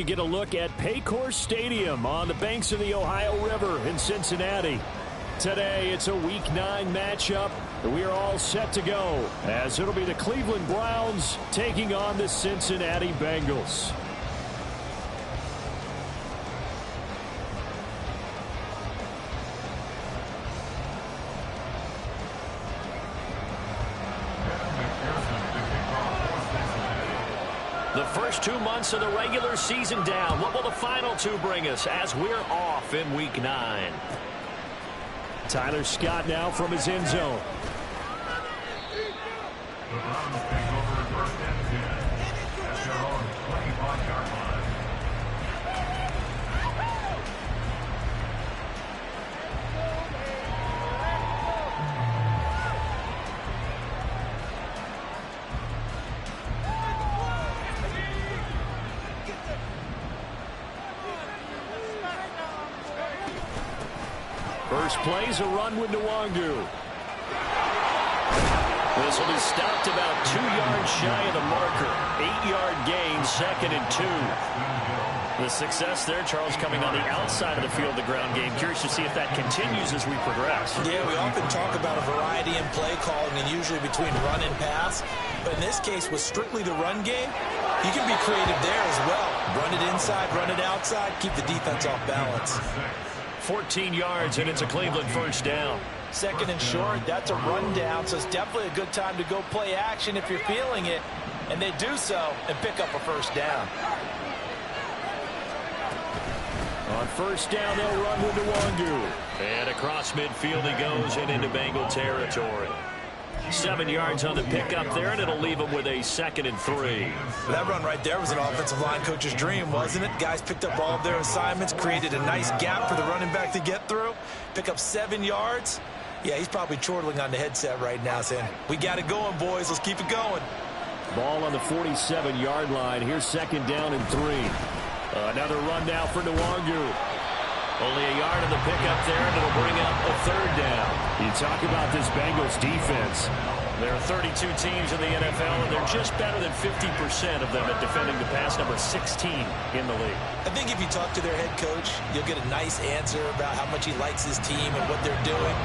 You get a look at Paycor Stadium on the banks of the Ohio River in Cincinnati. Today, it's a Week 9 matchup. We are all set to go, as it'll be the Cleveland Browns taking on the Cincinnati Bengals. The first 2 months of the regular season down. What will the final 2 bring us as we're off in Week 9? Tyler Scott now from his end zone. The Browns take over first and 10 at their own 25-yard line. First play's a run with Nwangu. This will be stopped about 2 yards shy of the marker. 8-yard gain, 2nd and 2. The success there, Charles, coming on the outside of the field, the ground game. Curious to see if that continues as we progress. Yeah, we often talk about a variety in play calling and usually between run and pass. But in this case, with strictly the run game, you can be creative there as well. Run it inside, run it outside, keep the defense off balance. 14 yards, and it's a Cleveland first down. 2nd and short, that's a rundown, so it's definitely a good time to go play action if you're feeling it. And they do so and pick up a first down. On first down, they'll run with Nwangu. And across midfield he goes and into Bengal territory. 7 yards on the pickup there, and it'll leave him with a 2nd and 3. That run right there was an offensive line coach's dream, wasn't it? Guys picked up all of their assignments, created a nice gap for the running back to get through, pick up 7 yards. Yeah, he's probably chortling on the headset right now saying, we got it going, boys. Let's keep it going. Ball on the 47-yard line. Here's 2nd down and 3. Another run now for Nwangu. Only a yard on the pickup there, and it'll bring up a 3rd down. You talk about this Bengals defense. There are 32 teams in the NFL, and they're just better than 50% of them at defending the pass, number 16 in the league. I think if you talk to their head coach, you'll get a nice answer about how much he likes his team and what they're doing.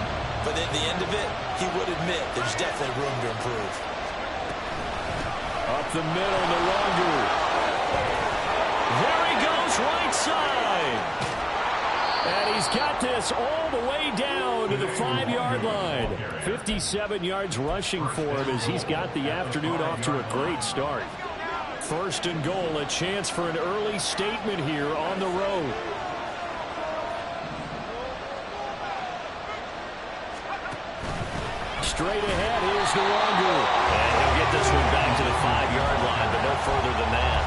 But at the end of it, he would admit there's definitely room to improve. Up the middle, Nwangu. There he goes, right side. And he's got this all the way down to the 5-yard line. 57 yards rushing for him as he's got the afternoon off to a great start. 1st and goal, a chance for an early statement here on the road. Straight ahead, here's Nwangu. And he'll get this one back to the 5-yard line, but no further than that.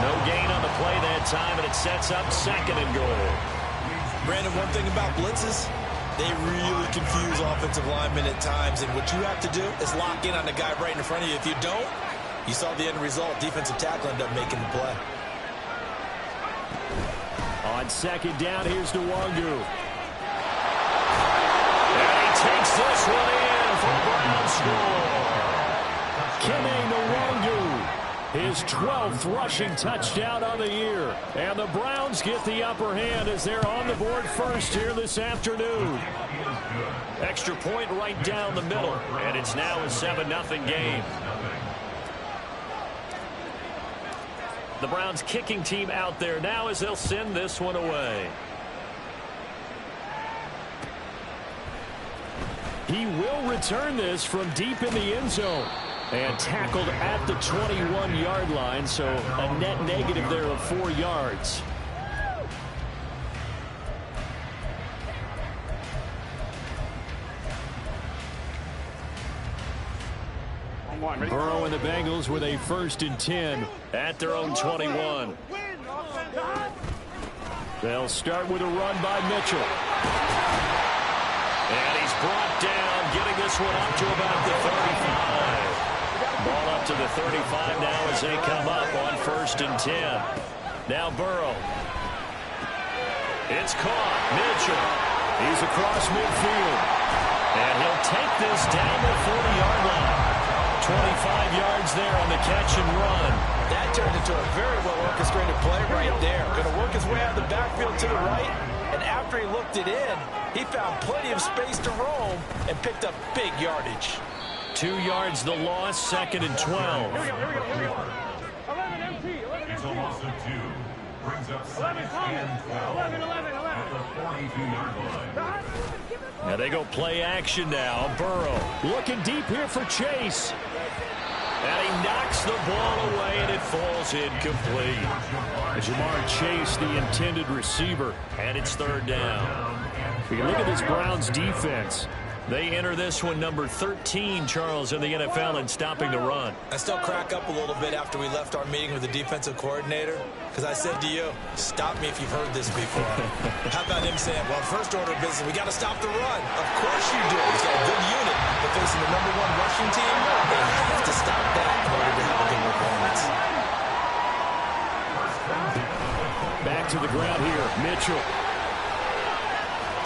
No gain on the play that time, and it sets up 2nd and goal. Brandon, one thing about blitzes, they really confuse offensive linemen at times, and what you have to do is lock in on the guy right in front of you. If you don't, you saw the end result. Defensive tackle ended up making the play. On 2nd down, here's Nwangu. And he takes this one in for a Brown score. Kene Nwangu, his 12th rushing touchdown on the year. And the Browns get the upper hand as they're on the board first here this afternoon. Extra point right down the middle, and it's now a 7-0 game. The Browns kicking team out there now as they'll send this one away. He will return this from deep in the end zone. And tackled at the 21-yard line, so a net negative there of 4 yards. Burrow and the Bengals with a 1st and 10 at their own 21. They'll start with a run by Mitchell. And he's brought down, getting this one up to about the 35. Ball up to the 35 now as they come up on 1st and 10. Now Burrow. It's caught. Mitchell. He's across midfield. And he'll take this down the 40-yard line. 25 yards there on the catch and run. That turned into a very well-orchestrated play right there. Going to work his way out of the backfield to the right, and after he looked it in, he found plenty of space to roam and picked up big yardage. 2 yards the loss, 2nd and 12. It's a loss of 2. Brings up 2nd and 12 at the 42-yard line. Now they go play action now. Burrow looking deep here for Chase. And he knocks the ball away, and it falls incomplete. Jamar Chase, the intended receiver, and it's 3rd down. We can look at this Browns defense. They enter this one number 13, Charles, in the NFL in stopping the run. I still crack up a little bit after we left our meeting with the defensive coordinator, because I said to you, stop me if you've heard this before. How about him saying, well, first order of business, we got to stop the run. Of course you do. He's got a good unit, but facing the #1 rushing team, they have to stop that in order to have a good performance. Back to the ground here, Mitchell.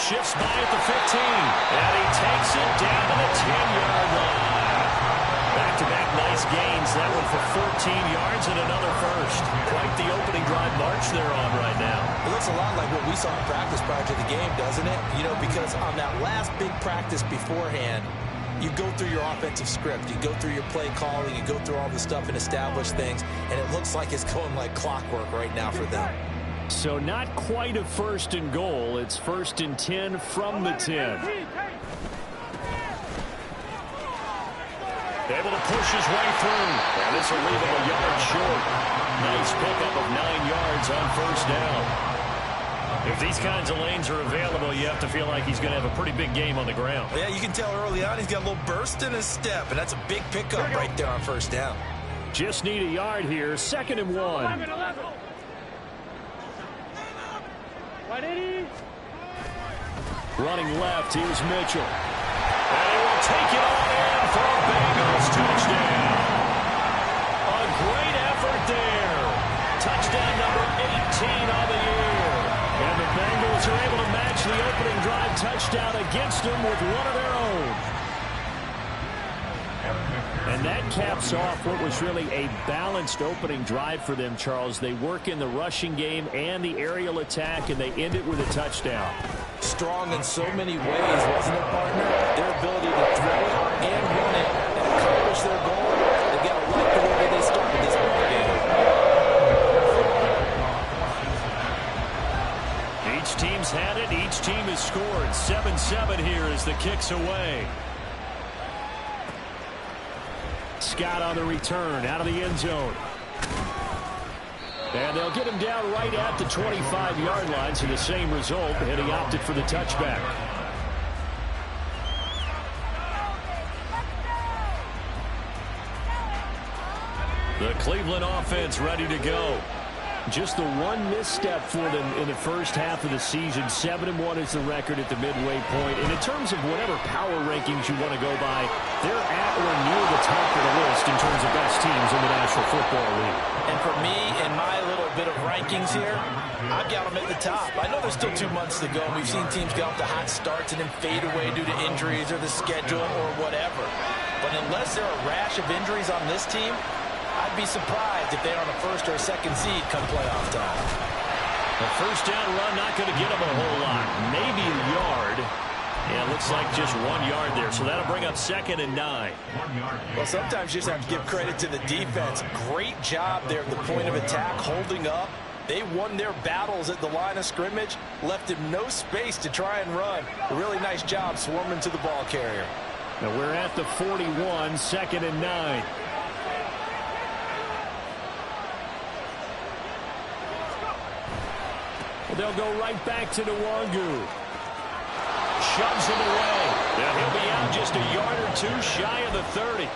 Shifts by at the 15, and he takes it down to the 10-yard line. Back-to-back nice gains. That one for 14 yards and another first. Quite the opening drive march they're on right now. It looks a lot like what we saw in practice prior to the game, doesn't it? You know, because on that last big practice beforehand, you go through your offensive script. You go through your play calling. You go through all the stuff and establish things, and it looks like it's going like clockwork right now for them. So not quite a 1st and goal. It's 1st and 10 from the 10. Able to push his way through. And this will leave him a yard short. Nice pickup of 9 yards on 1st down. If these kinds of lanes are available, you have to feel like he's going to have a pretty big game on the ground. Yeah, you can tell early on he's got a little burst in his step, and that's a big pickup right there on 1st down. Just need a yard here. 2nd and 1. Running left, here's Mitchell. And he will take it on in for a Bengals touchdown. A great effort there. Touchdown number 18 on the year. And the Bengals are able to match the opening drive touchdown against them with one of their own. And that caps off what was really a balanced opening drive for them, Charles. They work in the rushing game and the aerial attack, and they end it with a touchdown. Strong in so many ways, wasn't it, partner? Their ability to throw it and run it and accomplish their goal. They've got to like the way they started this ball game. Each team's had it. Each team has scored. 7-7 here as the kick's away. Scott on the return, out of the end zone. And they'll get him down right at the 25-yard line, so the same result, and he opted for the touchback. The Cleveland offense ready to go. Just the one misstep for them in the first half of the season. 7-1 is the record at the midway point. And in terms of whatever power rankings you want to go by, they're at or near the top of the list in terms of best teams in the National Football League. And for me, in my little bit of rankings here, I've got them at the top. I know there's still 2 months to go. We've seen teams get off to hot starts and then fade away due to injuries or the schedule or whatever. But unless there are a rash of injuries on this team, I'd be surprised if they're on a 1st or a 2nd seed come playoff time. The 1st down run not going to get them a whole lot. Maybe a yard. Yeah, it looks like just 1 yard there. So that'll bring up 2nd and 9. Well, sometimes you just have to give credit to the defense. Great job there at the point of attack, holding up. They won their battles at the line of scrimmage, left him no space to try and run. A really nice job swarming to the ball carrier. Now we're at the 41, 2nd and 9. They'll go right back to Nwangu. Shoves him away. Now he'll be out just a yard or 2 shy of the 30.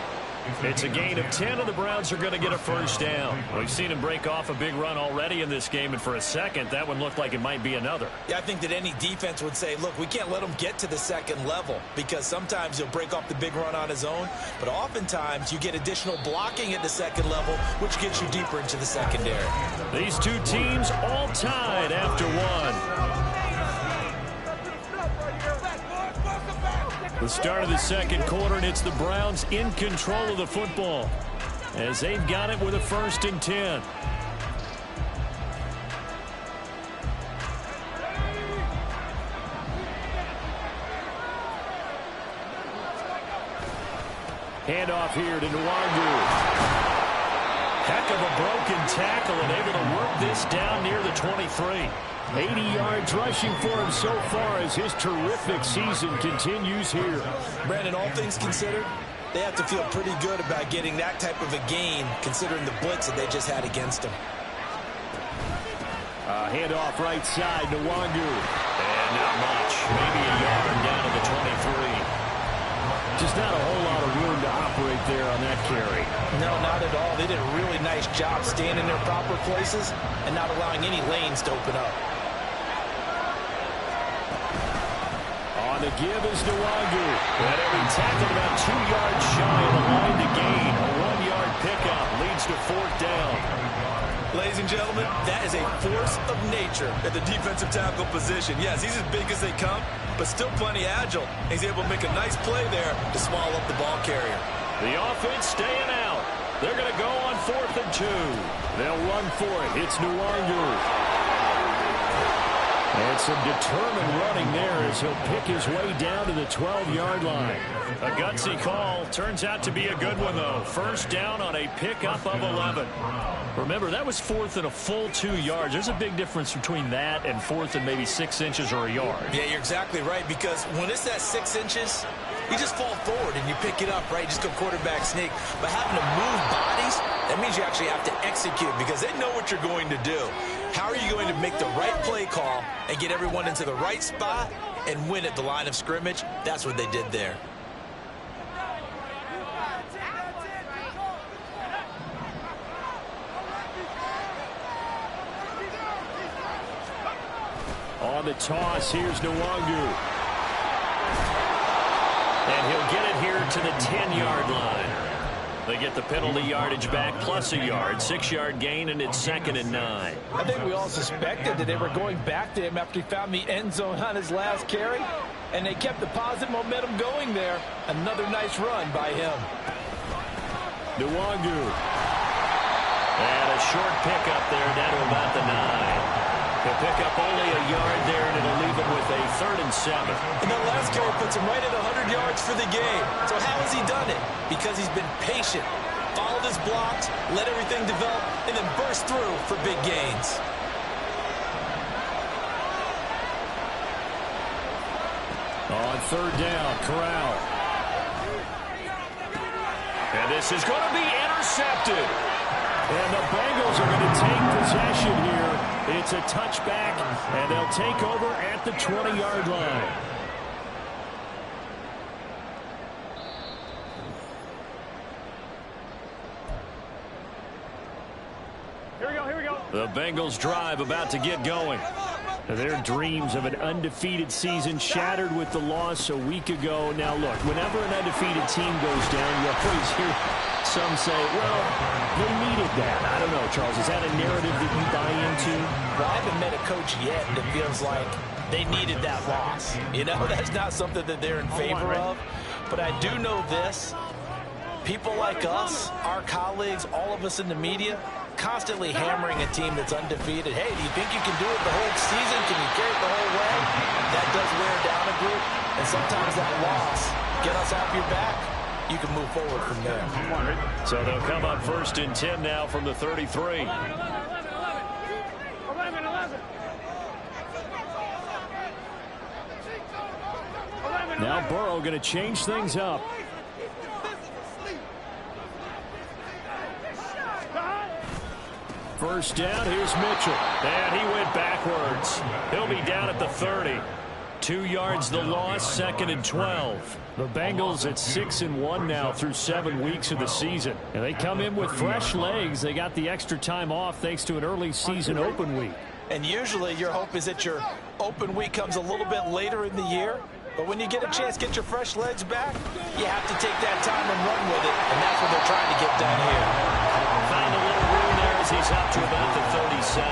It's a gain of 10, and the Browns are going to get a 1st down. We've seen him break off a big run already in this game, and for a second, that one looked like it might be another. Yeah, I think that any defense would say, look, we can't let him get to the 2nd level, because sometimes he'll break off the big run on his own, but oftentimes you get additional blocking at the 2nd level, which gets you deeper into the secondary. These 2 teams all tied after 1. The start of the second quarter, and it's the Browns in control of the football as they've got it with a 1st and 10. Handoff here to Nwangu. Heck of a broken tackle and able to work this down near the 23. 80 yards rushing for him so far as his terrific season continues here. Brandon, all things considered, they have to feel pretty good about getting that type of a gain considering the blitz that they just had against them. Handoff right side to Nwangu. And not much. Maybe a yard down to the 23. Just not a whole lot of room to operate there on that carry. No, not at all. They did a really nice job staying in their proper places and not allowing any lanes to open up. On the give is Nwangu. And every tackle about 2 yards shy of the line to gain. A 1-yard pickup leads to 4th down. Ladies and gentlemen, that is a force of nature at the defensive tackle position. Yes, he's as big as they come, but still plenty agile. He's able to make a nice play there to swallow up the ball carrier. The offense staying out. They're going to go on 4th and 2. They'll run for it. It's Nwangu. And some determined running there as he'll pick his way down to the 12-yard line. A gutsy call. Turns out to be a good one, though. 1st down on a pickup of 11. Remember, that was 4th and a full 2 yards. There's a big difference between that and 4th and maybe 6 inches or a yard. Yeah, you're exactly right, because when it's that 6 inches, you just fall forward and you pick it up, right? You just go quarterback sneak. But having to move bodies, that means you actually have to execute because they know what you're going to do. How are you going to make the right play call and get everyone into the right spot and win at the line of scrimmage? That's what they did there. On the toss, here's Nwangu. And he'll get it here to the 10-yard line. They get the penalty yardage back plus a yard. 6-yard gain, and it's 2nd and 9. I think we all suspected that they were going back to him after he found the end zone on his last carry, and they kept the positive momentum going there. Another nice run by him. Nwangu. And a short pickup there down to about the 9. He'll pick up only a yard there, and it'll leave him with a 3rd and 7. And that last carry puts him right at 100 yards for the game. So how has he done it? Because he's been patient, followed his blocks, let everything develop, and then burst through for big gains. On 3rd down, Corral. And this is going to be intercepted. And the Bengals are going to take possession here. It's a touchback, and they'll take over at the 20-yard line. Here we go. The Bengals drive about to get going. Their dreams of an undefeated season shattered with the loss a week ago. Now, look, whenever an undefeated team goes down, you always hear some say, well, they needed that. I don't know, Charles. Is that a narrative that you buy into? Well, I haven't met a coach yet that feels like they needed that loss. You know, that's not something that they're in favor of. But I do know this. People like us, our colleagues, all of us in the media, constantly hammering a team that's undefeated. Hey, do you think you can do it the whole season? Can you carry it the whole way? That does wear down a group. And sometimes that loss, get us off your back, you can move forward from there. So they'll come up 1st and 10 now from the 33. Now Burrow going to change things up. First down, here's Mitchell. And he went backwards. He'll be down at the 30. 2 yards the loss, 2nd and 12. The Bengals at 6-1 now through 7 weeks of the season. And they come in with fresh legs. They got the extra time off thanks to an early season open week. And usually your hope is that your open week comes a little bit later in the year. But when you get a chance to get your fresh legs back, you have to take that time and run with it. And that's what they're trying to get done here. Find a little room there as he's up to about the 37.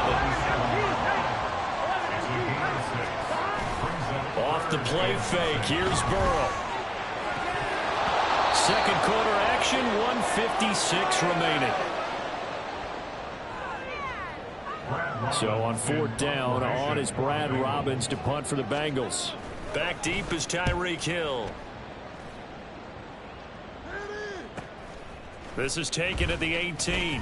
Off the play fake. Here's Burrow. second quarter action, 1:56 remaining. So on fourth down, on is Brad Robbins to punt for the Bengals. Back deep is Tyreek Hill. This is taken at the 18.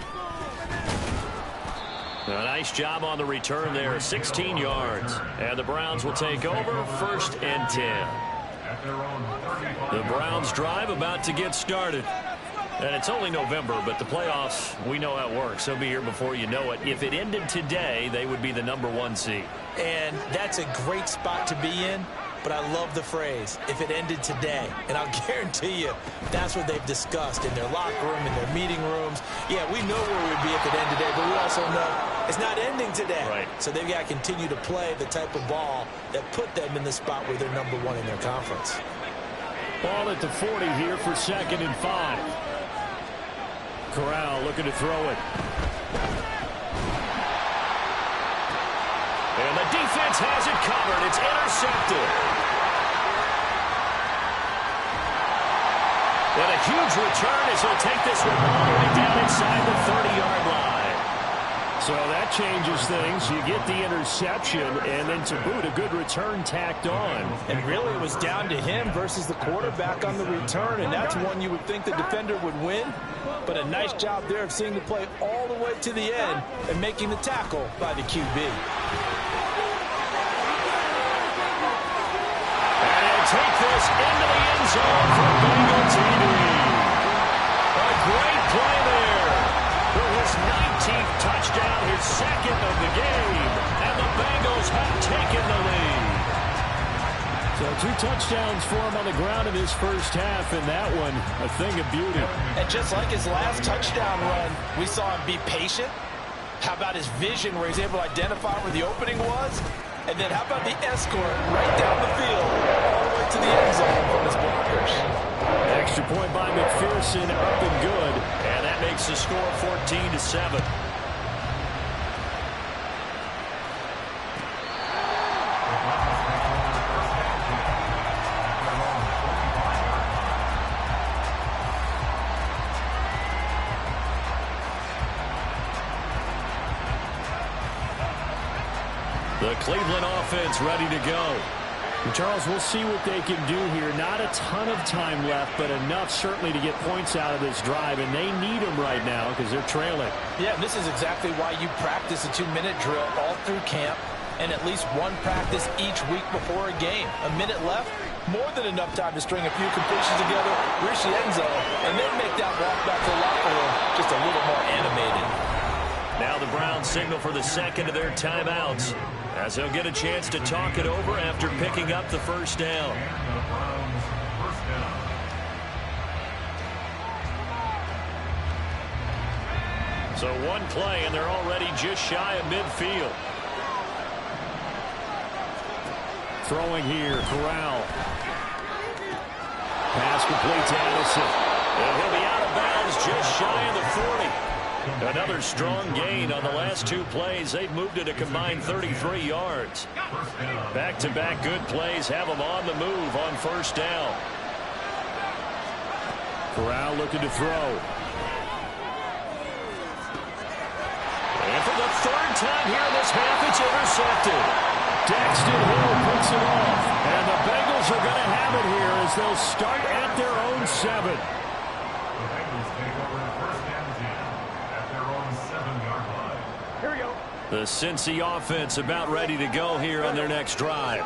A nice job on the return there, 16 yards. And the Browns will take over, 1st and 10. The Browns drive about to get started. And it's only November, but the playoffs, we know how it works. They'll be here before you know it. If it ended today, they would be the #1 seed. And that's a great spot to be in. But I love the phrase, if it ended today. And I'll guarantee you, that's what they've discussed in their locker room, in their meeting rooms. Yeah, we know where we'd be if it ended today, but we also know it's not ending today. Right. So they've got to continue to play the type of ball that put them in the spot where they're #1 in their conference. Ball at the 40 here for 2nd and 5. Corral looking to throw it. And the defense has it covered. It's intercepted. And a huge return as he'll take this one all the way down inside the 30-yard line. So that changes things. You get the interception, and then to boot, a good return tacked on. And really, it was down to him versus the quarterback on the return, and that's one you would think the defender would win. But a nice job there of seeing the play all the way to the end and making the tackle by the QB. Take this into the end zone for Bengal TD. A great play there for his 19th touchdown, his 2nd of the game, and the Bengals have taken the lead. So 2 touchdowns for him on the ground in his first half, and that one a thing of beauty. And just like his last touchdown run, we saw him be patient. How about his vision where he's able to identify where the opening was? And then how about the escort right down the field all the way to the end zone from his blockers? Extra point by McPherson, up and good. And that makes the score 14-7. The Cleveland offense ready to go. And Charles, we'll see what they can do here. Not a ton of time left, but enough certainly to get points out of this drive, and they need them right now because they're trailing. Yeah, this is exactly why you practice a 2-minute drill all through camp and at least one practice each week before a game. A minute left, more than enough time to string a few completions together, reach the end zone, and then make that walk back to the locker room just a little more animated. Now the Browns signal for the 2nd of their timeouts, as they'll get a chance to talk it over after picking up the first down. So one play, and they're already just shy of midfield. Throwing here, Corral. Pass complete to Addison. And he'll be out of bounds just shy of the 40. Another strong gain on the last 2 plays. They've moved it a combined 33 yards. Back-to-back good plays have them on the move on first down. Corral looking to throw. And for the 3rd time here in this half, it's intercepted. Daxton Hill puts it off. And the Bengals are going to have it here as they'll start at their own 7. The Cincy offense about ready to go here on their next drive.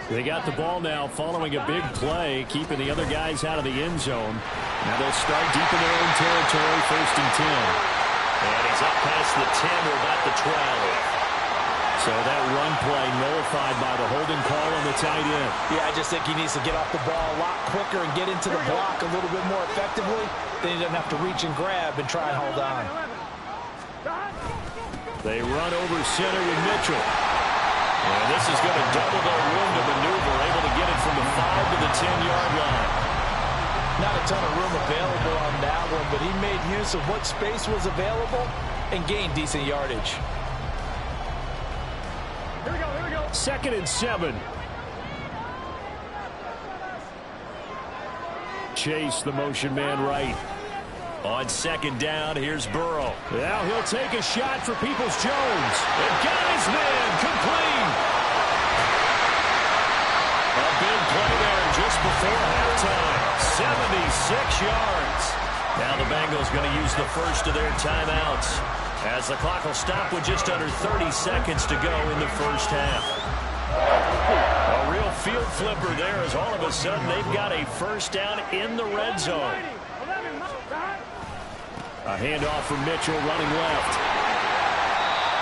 They got the ball now following a big play, keeping the other guys out of the end zone. Now they'll start deep in their own territory, 1st and 10. And he's up past the 10 or about the 12. So that run play nullified by the holding call on the tight end. Yeah, I just think he needs to get off the ball a lot quicker and get into the block a little bit more effectively. Then he doesn't have to reach and grab and try and hold on. They run over center with Mitchell. And this is going to double their room to maneuver, able to get it from the 5 to the 10-yard line. Not a ton of room available on that one, but he made use of what space was available and gained decent yardage. Here we go. 2nd and 7. chase the motion man right. On second down, here's Burrow. Now he'll take a shot for Peoples-Jones. And got his man complete. A big play there just before halftime. 76 yards. Now the Bengals going to use the first of their timeouts, as the clock will stop with just under 30 seconds to go in the first half. A real field flipper there, as all of a sudden they've got a first down in the red zone. A handoff from Mitchell running left.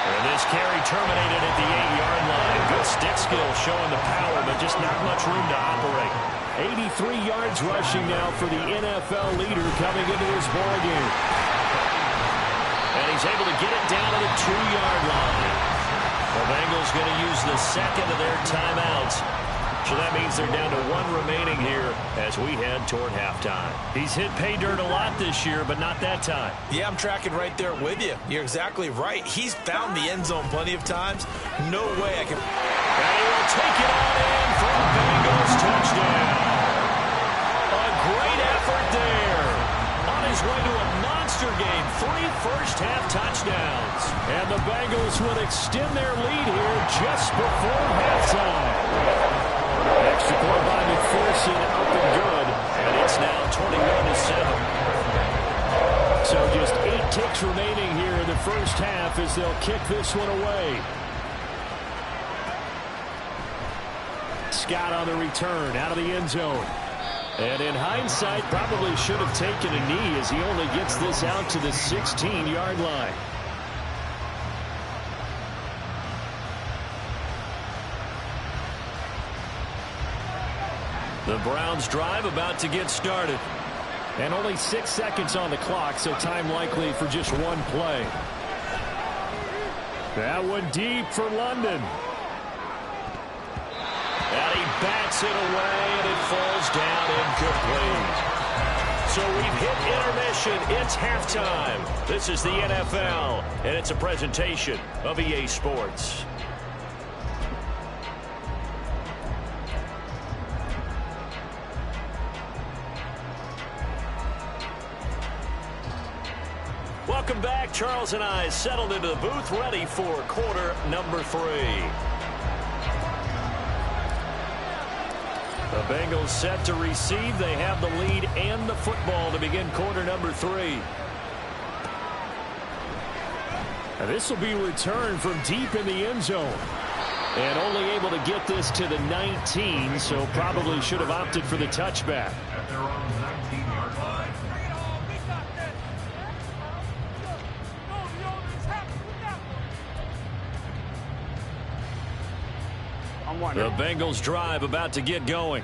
And this carry terminated at the 8-yard line. Good stick skill showing the power, but just not much room to operate. 83 yards rushing now for the NFL leader coming into this ball game. And he's able to get it down to the 2-yard line. The Bengals going to use the second of their timeouts. So that means they're down to one remaining here as we head toward halftime. He's hit pay dirt a lot this year, but not that time. Yeah, I'm tracking right there with you. You're exactly right. He's found the end zone plenty of times. No way I can... And he will take it on in for a Bengals touchdown. A great effort there. On his way to a monster game. 3 first-half touchdowns. And the Bengals will extend their lead here just before halftime. Extra point by McPherson, up and good, and it's now 21-7. So just 8 ticks remaining here in the first half as they'll kick this one away. Scott on the return, out of the end zone. And in hindsight, probably should have taken a knee as he only gets this out to the 16-yard line. The Browns drive about to get started. And only 6 seconds on the clock, so time likely for just one play. That one deep for London. And he bats it away, and it falls down incomplete. So we've hit intermission. It's halftime. This is the NFL, and it's a presentation of EA Sports. Welcome back. Charles and I settled into the booth, ready for quarter number 3. The Bengals set to receive. They have the lead and the football to begin quarter number 3. And this will be returned from deep in the end zone. And only able to get this to the 19, so probably should have opted for the touchback. At their own 19-yard line. The Bengals drive about to get going.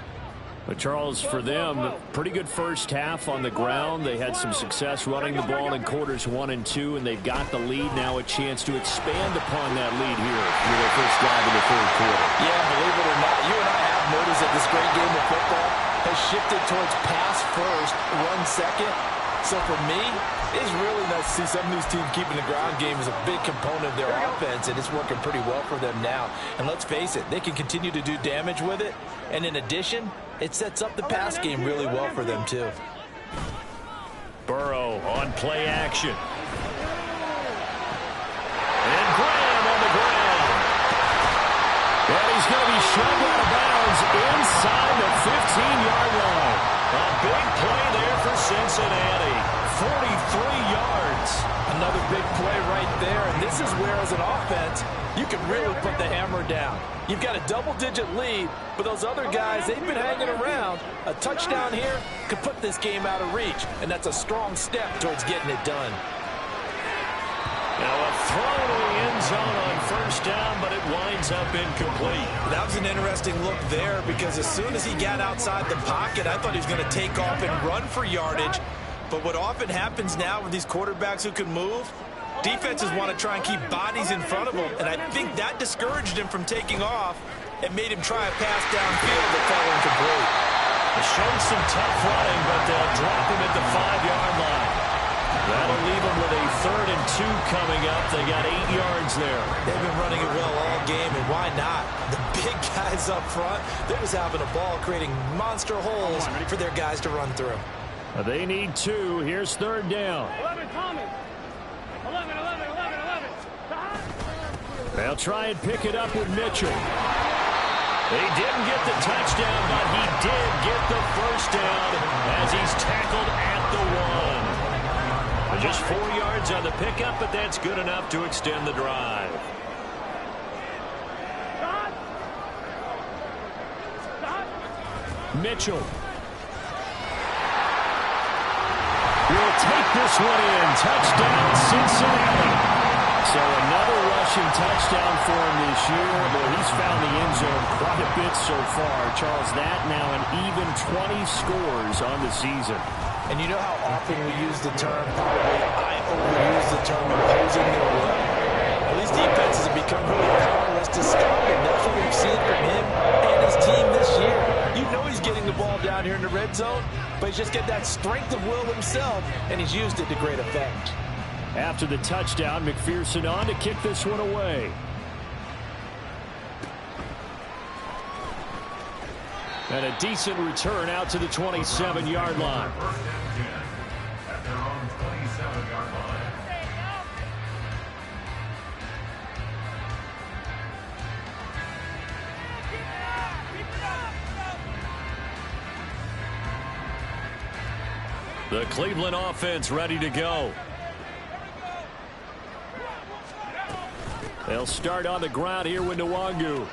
But Charles, for them, pretty good first half on the ground. They had some success running the ball in quarters 1 and 2, and they've got the lead now, a chance to expand upon that lead here for their first drive in the third quarter. Yeah, believe it or not, you and I have noticed that this great game of football has shifted towards pass first, run second. So for me, it's really nice to see some of these teams keeping the ground game as a big component of their offense, and it's working pretty well for them now. And let's face it, they can continue to do damage with it. And in addition, it sets up the pass game really well for them, too. Burrow on play action. And Graham on the ground. And he's going to be shoved out of bounds inside the 15-yard line. A big play there for Cincinnati. 43 yards. Another big play right there. And this is where, as an offense, you can really put the hammer down. You've got a double-digit lead, but those other guys, they've been hanging around. A touchdown here could put this game out of reach, and that's a strong step towards getting it done. Now a throw to the end zone on first down, but it winds up incomplete. That was an interesting look there because as soon as he got outside the pocket, I thought he was going to take off and run for yardage. But what often happens now with these quarterbacks who can move, defenses want to try and keep bodies in front of them, and I think that discouraged him from taking off and made him try a pass downfield that fell incomplete. They showed some tough running, but they'll drop him at the 5-yard line. That'll leave them with a 3rd and 2 coming up. They got 8 yards there. They've been running it well all game, and why not? The big guys up front, they're just having a ball, creating monster holes for their guys to run through. They need 2. Here's third down. 11, Thomas. 11. They'll try and pick it up with Mitchell. They didn't get the touchdown, but he did get the first down as he's tackled at the 1. Just 4 yards on the pickup, but that's good enough to extend the drive. Mitchell will take this one in. Touchdown, Cincinnati. So another rushing touchdown for him this year. Boy, he's found the end zone quite a bit so far. Charles, that now an even 20 scores on the season. And you know how often we use the term, probably I overuse the term imposing their will. Well, these defenses have become really powerless to stop, and that's what we've seen from him and his team this year. You know he's getting the ball down here in the red zone, but he's just got that strength of will himself, and he's used it to great effect. After the touchdown, McPherson on to kick this one away. And a decent return out to the 27-yard line. First and 10 at their own 27-yard line. The Cleveland offense ready to go. They'll start on the ground here with Nwangu.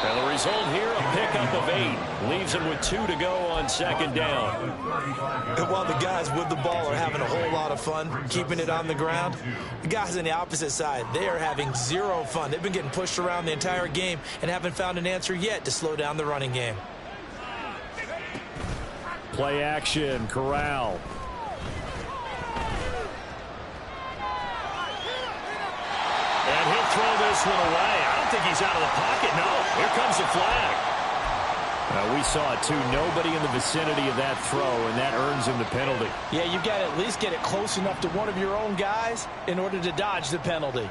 And the result here, a pickup of 8. Leaves him with 2 to go on second down. And while the guys with the ball are having a whole lot of fun keeping it on the ground, the guys on the opposite side, they are having 0 fun. They've been getting pushed around the entire game and haven't found an answer yet to slow down the running game. Play action, Corral. And he'll throw this one away. I don't think he's out of the pocket. No, here comes the flag. We saw it too. Nobody in the vicinity of that throw, and that earns him the penalty. Yeah, you've got to at least get it close enough to one of your own guys in order to dodge the penalty.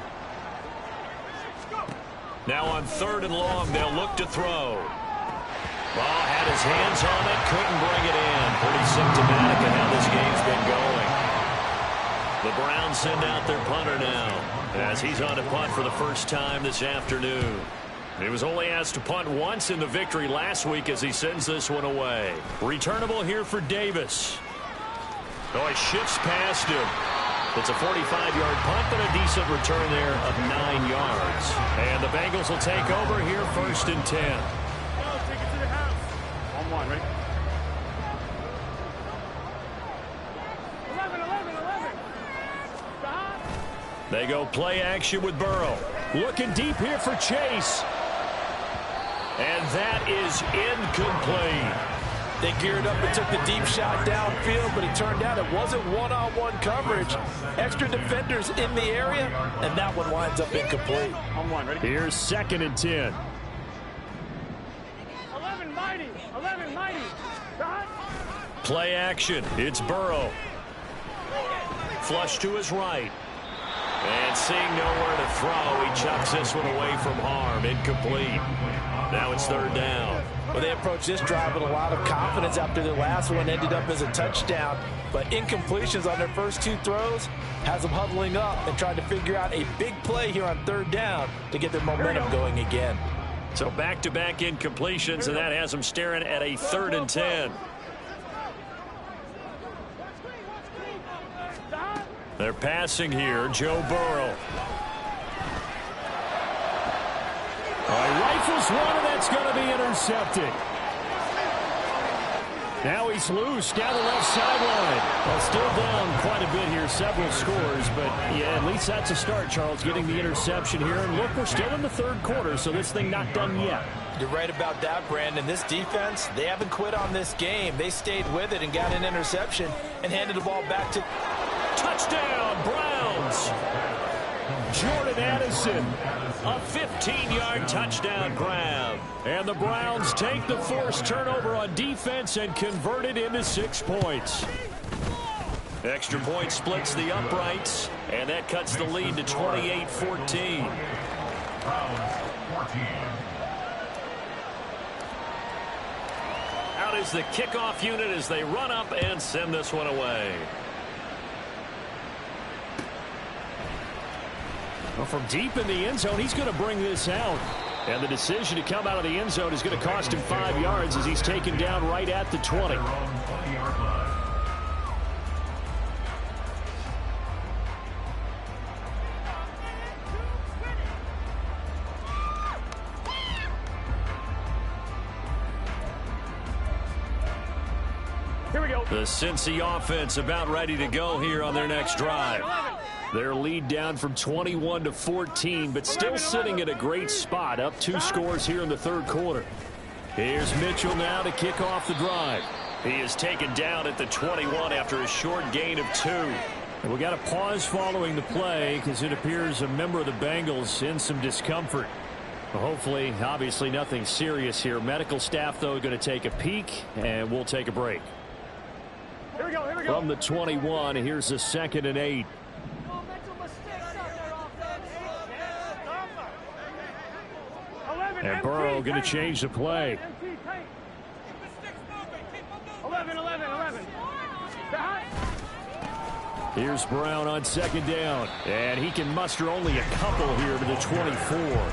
Now on 3rd and long, they'll look to throw. Ball had his hands on it, couldn't bring it in. Pretty symptomatic of how this game's been going. The Browns send out their punter now, as he's on to punt for the first time this afternoon. He was only asked to punt once in the victory last week as he sends this one away. Returnable here for Davis. Oh, he shifts past him. It's a 45-yard punt, but a decent return there of 9 yards. And the Bengals will take over here 1st and 10. Take it to the house. 1-1, ready? 11. Stop. They go play action with Burrow. Looking deep here for Chase. And that is incomplete. They geared up and took the deep shot downfield, but it turned out it wasn't one-on-one coverage. Extra defenders in the area, and that one winds up incomplete. 1-1, ready? Here's 2nd and 10. 11 mighty. Stop. Play action. It's Burrow. Flush to his right. And seeing nowhere to throw, he chucks this one away from harm. Incomplete. Now it's 3rd down. Well, they approached this drive with a lot of confidence after their last one ended up as a touchdown. But incompletions on their first 2 throws has them huddling up and trying to figure out a big play here on 3rd down to get their momentum going again. So back-to-back incompletions, and that has them staring at a 3rd and 10. They're passing here. Joe Burrow. He rifles one, and that's going to be intercepted. Now he's loose down the left sideline. Well, still down quite a bit here, several scores, but yeah, at least that's a start, Charles, getting the interception here. And look, we're still in the 3rd quarter, so this thing not done yet. You're right about that, Brandon. This defense, they haven't quit on this game. They stayed with it and got an interception and handed the ball back to... Touchdown, Browns! Jordan Addison, a 15-yard touchdown grab. And the Browns take the forced turnover on defense and convert it into 6 points. Extra point splits the uprights, and that cuts the lead to 28-14. Browns 14. Out is the kickoff unit as they run up and send this one away. Well, from deep in the end zone, he's going to bring this out. And the decision to come out of the end zone is going to cost him 5 yards as he's taken down right at the 20. Here we go. The Cincy offense about ready to go here on their next drive. Their lead down from 21 to 14, but still sitting at a great spot, up 2 scores here in the third quarter. Here's Mitchell now to kick off the drive. He is taken down at the 21 after a short gain of 2. And we got a pause following the play because it appears a member of the Bengals in some discomfort. Well, hopefully, obviously nothing serious here. Medical staff, though, going to take a peek, and we'll take a break. Here we go, here we go. From the 21, here's a 2nd and 8. And Burrow going to change the play. 11. Here's Brown on 2nd down. And he can muster only a couple here to the 24.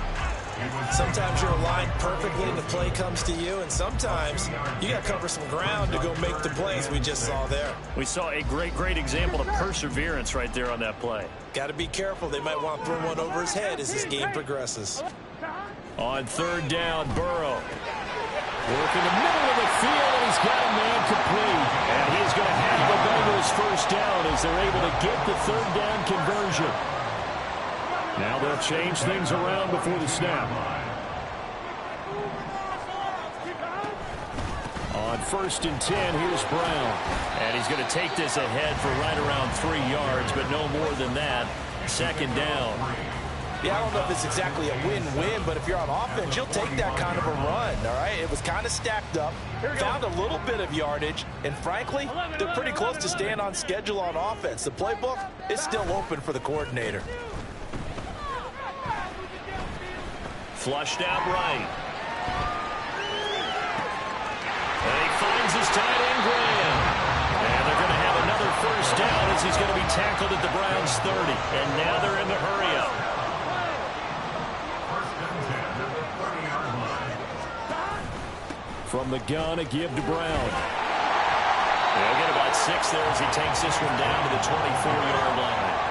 Sometimes you're aligned perfectly and the play comes to you, and sometimes you got to cover some ground to go make the plays we just saw there. We saw a great example of perseverance right there on that play. Got to be careful. They might want to throw one over his head as this game progresses. On 3rd down, Burrow. Working the middle of the field, and he's got a man complete. And he's going to have the Bengals first down as they're able to get the 3rd down conversion. Now they'll change things around before the snap. On 1st and 10, here's Brown. And he's going to take this ahead for right around 3 yards, but no more than that. 2nd down. Yeah, I don't know if it's exactly a win-win, but if you're on offense, you'll take that kind of a run, all right? It was kind of stacked up, found a little bit of yardage, and frankly, they're pretty close to staying on schedule on offense. The playbook is still open for the coordinator. Flushed out right. And he finds his tight end, Graham. And they're going to have another first down as he's going to be tackled at the Browns' 30. And now they're in the hurry-up. From the gun, a give to Brown. They'll get about 6 there as he takes this one down to the 24-yard line.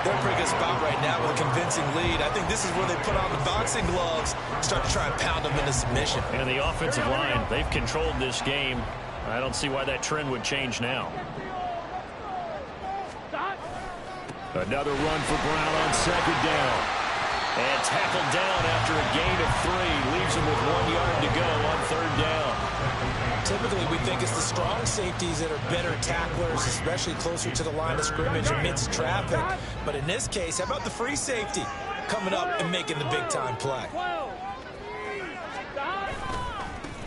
They're in a pretty good spot right now with a convincing lead. I think this is where they put on the boxing gloves, start to try and pound them into submission. And the offensive line, they've controlled this game. I don't see why that trend would change now. Another run for Brown on 2nd down. And tackled down after a gain of 3. Leaves him with 1 yard to go on 3rd down. Typically, we think it's the strong safeties that are better tacklers, especially closer to the line of scrimmage amidst traffic. But in this case, how about the free safety coming up and making the big-time play?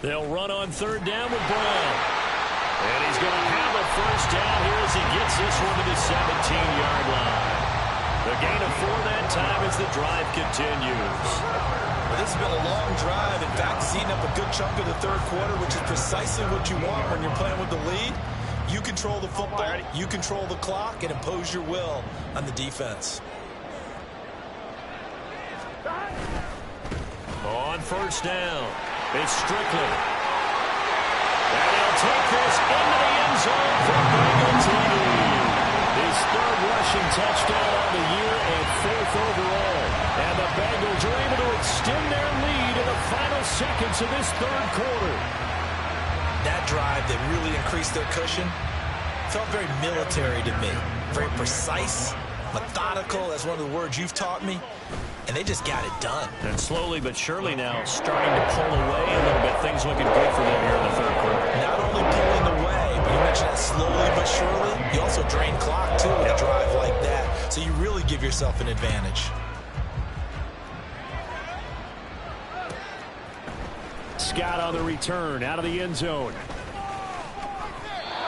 They'll run on 3rd down with Brown. And he's going to have a first down here as he gets this one to the 17-yard line. The gain of 4 that time as the drive continues. Well, this has been a long drive. In fact, it's eating up a good chunk of the third quarter, which is precisely what you want when you're playing with the lead. You control the football, you control the clock, and impose your will on the defense. On 1st down, it's Strickland. And he'll take this into the end zone for Bengal TV. His 3rd rushing touchdown on the year and 4th overall. And the Bengals are able to extend their lead in the final seconds of this 3rd quarter. That drive that really increased their cushion felt very military to me. Very precise, methodical, that's one of the words you've taught me. And they just got it done. And slowly but surely now starting to pull away a little bit. Things looking good for them here in the 3rd quarter. Not only pulling away, but you mentioned that slowly but surely. You also drain clock, too, with a drive like that. So you really give yourself an advantage. Scott on the return out of the end zone.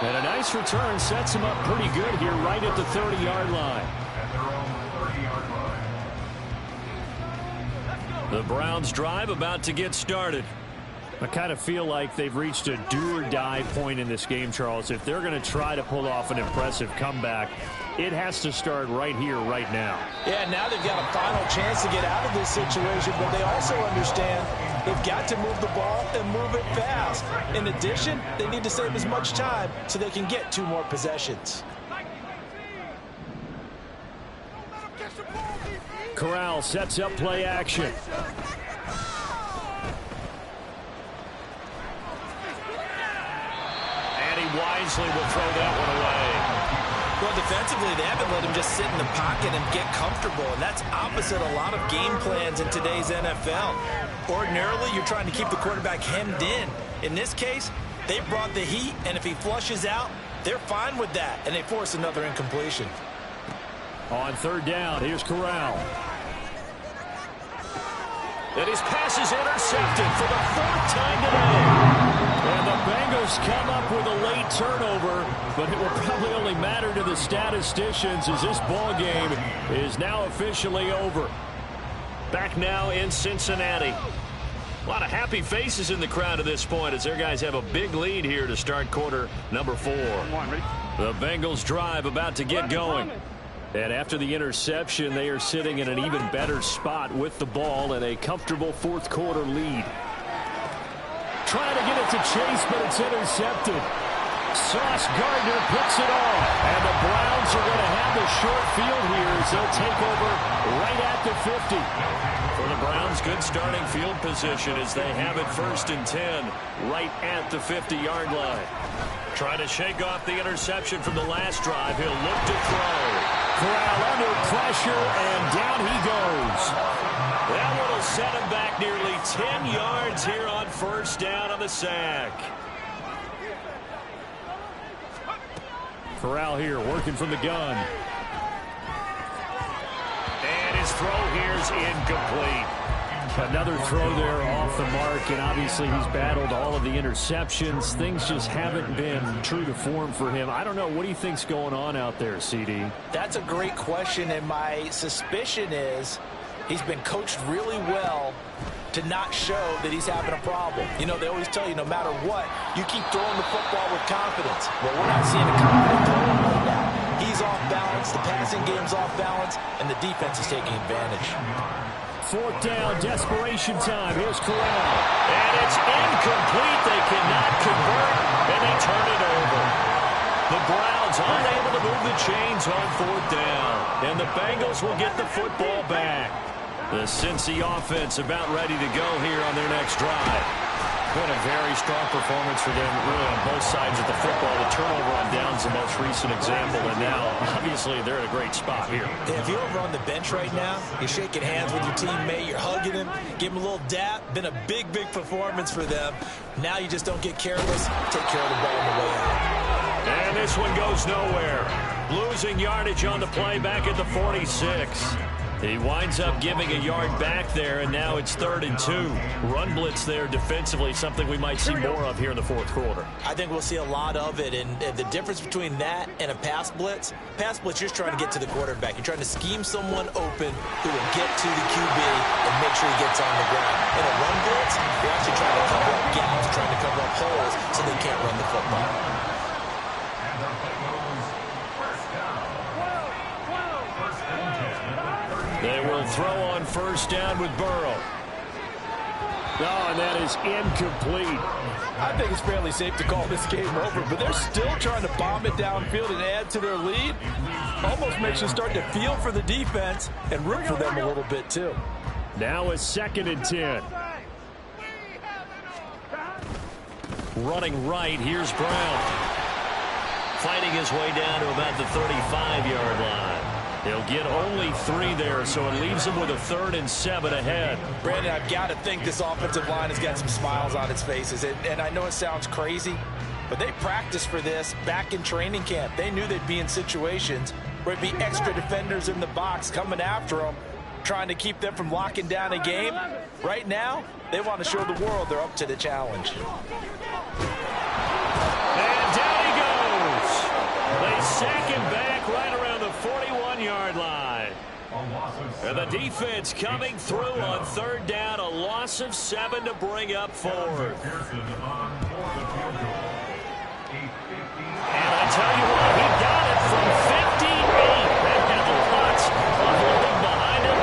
And a nice return sets him up pretty good here right at the 30-yard line. At their own 30-yard line. The Browns drive about to get started. I kind of feel like they've reached a do-or-die point in this game, Charles. If they're going to try to pull off an impressive comeback, it has to start right here, right now. Yeah, now they've got a final chance to get out of this situation, but they also understand they've got to move the ball and move it fast. In addition, they need to save as much time so they can get 2 more possessions. Corral sets up play action. And he wisely will throw that one away. Well, defensively, they haven't let him just sit in the pocket and get comfortable, and that's opposite a lot of game plans in today's NFL. Ordinarily, you're trying to keep the quarterback hemmed in. In this case, they brought the heat, and if he flushes out, they're fine with that, and they force another incompletion. On third down, here's Corral. And his pass is intercepted for the 4th time today. And the Bengals come up with a late turnover, but it will probably only matter to the statisticians as this ball game is now officially over. Back now in Cincinnati. A lot of happy faces in the crowd at this point as their guys have a big lead here to start quarter number 4. The Bengals drive about to get going. And after the interception, they are sitting in an even better spot with the ball and a comfortable 4th quarter lead. Trying to get it to Chase, but it's intercepted. Sauce Gardner picks it off. And the Browns are going to have the short field here as they'll take over right at the 50. For the Browns, good starting field position as they have it 1st and 10 right at the 50-yard line. Trying to shake off the interception from the last drive. He'll look to throw. Corral under pressure, and down he goes. That one will set him back nearly 10 yards here on 1st down on the sack. Corral here working from the gun. And his throw here is incomplete. Another throw there off the mark, and obviously he's battled all of the interceptions. Things just haven't been true to form for him. I don't know. What do you think's going on out there, CD? That's a great question, and my suspicion is he's been coached really well to not show that he's having a problem. You know, they always tell you no matter what, you keep throwing the football with confidence. Well, we're not seeing a confident thrower right now. He's off balance, the passing game's off balance, and the defense is taking advantage. 4th down, desperation time. Here's Corral. And it's incomplete. They cannot convert, and they turn it over. The Browns unable to move the chains on 4th down. And the Bengals will get the football back. The Cincy offense about ready to go here on their next drive. Been a very strong performance for them, really, on both sides of the football. The turnover on downs the most recent example, and now, obviously, they're in a great spot here. Yeah, if you're over on the bench right now, you're shaking hands with your teammate, you're hugging him, give him a little dap. Been a big, big performance for them. Now you just don't get careless. Take care of the ball on the way out. And this one goes nowhere. Losing yardage on the play back at the 46. He winds up giving a yard back there, and now it's 3rd and 2. Run blitz there defensively, something we might see more of here in the 4th quarter. I think we'll see a lot of it, and the difference between that and a pass blitz, you're just trying to get to the quarterback. You're trying to scheme someone open who will get to the QB and make sure he gets on the ground. In a run blitz, you're actually trying to cover up gaps, trying to cover up holes so they can't run the football. They will throw on 1st down with Burrow. Oh, and that is incomplete. I think it's fairly safe to call this game over, but they're still trying to bomb it downfield and add to their lead. Almost makes you start to feel for the defense and root for them a little bit, too. Now it's 2nd and 10. Running right, here's Brown. Fighting his way down to about the 35-yard line. They'll get only 3 there, so it leaves them with a 3rd and 7 ahead. Brandon, I've got to think this offensive line has got some smiles on its faces. And I know it sounds crazy, but they practiced for this back in training camp. They knew they'd be in situations where it'd be extra defenders in the box coming after them, trying to keep them from locking down a game. Right now, they want to show the world they're up to the challenge. And down he goes. They sack him back right around the 41-yard line. A loss of And the defense coming through on third down. A loss of 7 to bring up 4. And I tell you what, he got it from 58. That had lots of holding behind him.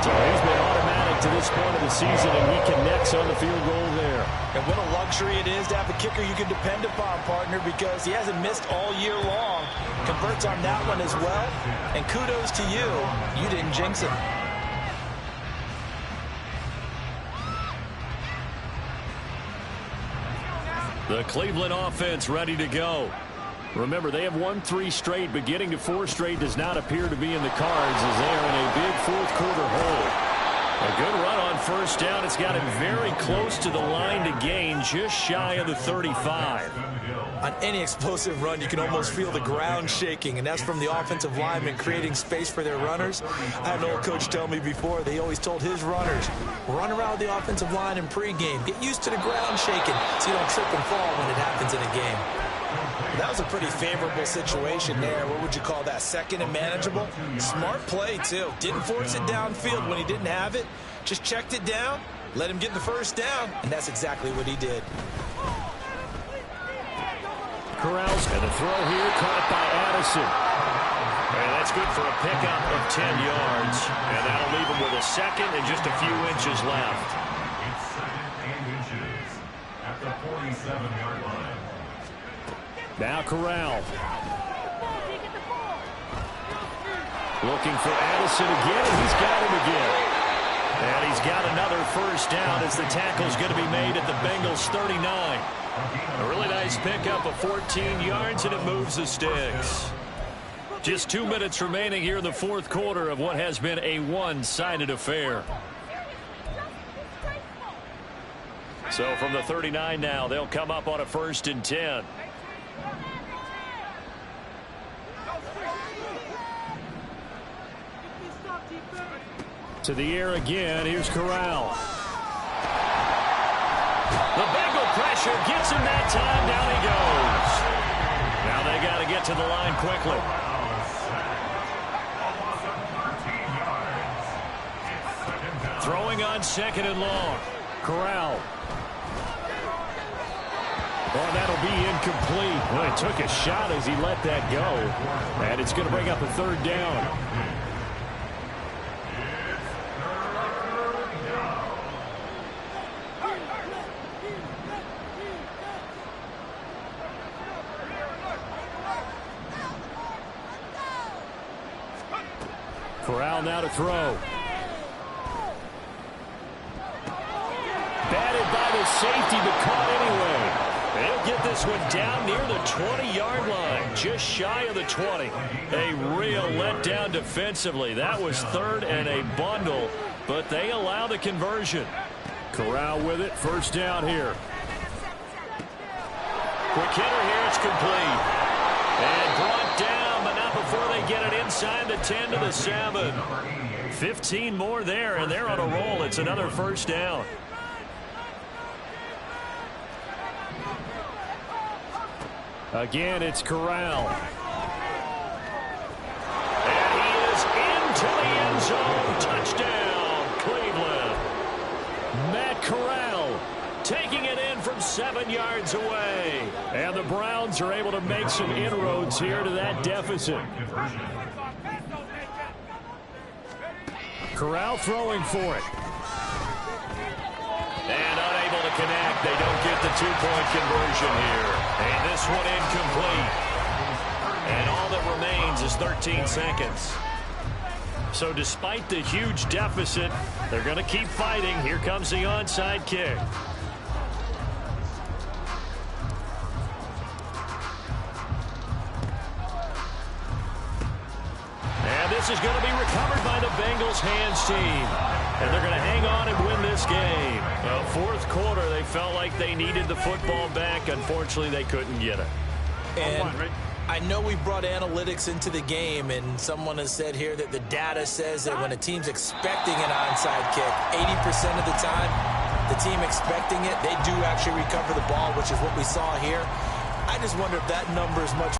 So he's been automatic to this point of the season, and he connects on the field goal there. And what a luxury it is to have a kicker you can depend upon, partner, because he hasn't missed all year long. Converts on that one as well. And kudos to you. You didn't jinx him. The Cleveland offense ready to go. Remember, they have won 3 straight, but getting to 4 straight does not appear to be in the cards as they are in a big fourth-quarter hole. A good run on first down. It's got him very close to the line to gain, just shy of the 35. On any explosive run, you can almost feel the ground shaking, and that's from the offensive linemen creating space for their runners. I had an old coach tell me before, they always told his runners, run around the offensive line in pregame. Get used to the ground shaking so you don't trip and fall when it happens in a game. That was a pretty favorable situation there. What would you call that? Second and manageable? Smart play, too. Didn't force it downfield when he didn't have it. Just checked it down, let him get the first down, and that's exactly what he did. Corrals and the throw here caught by Addison. And that's good for a pickup of 10 yards. And that'll leave him with a second and just a few inches left. It's 2nd and inches at the 47-yard line. Now Corral. Looking for Addison again, and he's got him again. And he's got another first down as the tackle's going to be made at the Bengals 39. A really nice pickup of 14 yards, and it moves the sticks. Just 2 minutes remaining here in the fourth quarter of what has been a one-sided affair. So from the 39 now, they'll come up on a 1st and 10. To the air again. Here's Corral. The Bengal pressure gets him that time. Down he goes. Now they got to get to the line quickly. Throwing on 2nd and long. Corral. Oh, that'll be incomplete. Well, he took a shot as he let that go. And it's going to bring up a 3rd down. Corral now to throw. Batted by the safety, but caught anyway. They'll get this one down near the 20-yard line, just shy of the 20. A real letdown defensively. That was 3rd and a bundle, but they allow the conversion. Corral with it, 1st down here. Quick hitter here, it's complete. And brought down, but not before they get it inside the 10 to the 7. 15 more there, and they're on a roll. It's another 1st down. Again, it's Corral. And he is into the end zone. Touchdown, Cleveland. Matt Corral taking it in from 7 yards away. And the Browns are able to make some inroads here to that deficit. Corral throwing for it. And unable to connect. They don't get the 2-point conversion here. And this one incomplete. And all that remains is 13 seconds. So despite the huge deficit, they're going to keep fighting. Here comes the onside kick. And this is going to be recovered by the Bengals hands team. And they're going to hang on and win this game. Fourth quarter, they felt like they needed the football back. Unfortunately, they couldn't get it. And I know we brought analytics into the game, and someone has said here that the data says that when a team's expecting an onside kick, 80% of the time, the team expecting it, they do actually recover the ball, which is what we saw here. I just wonder if that number is much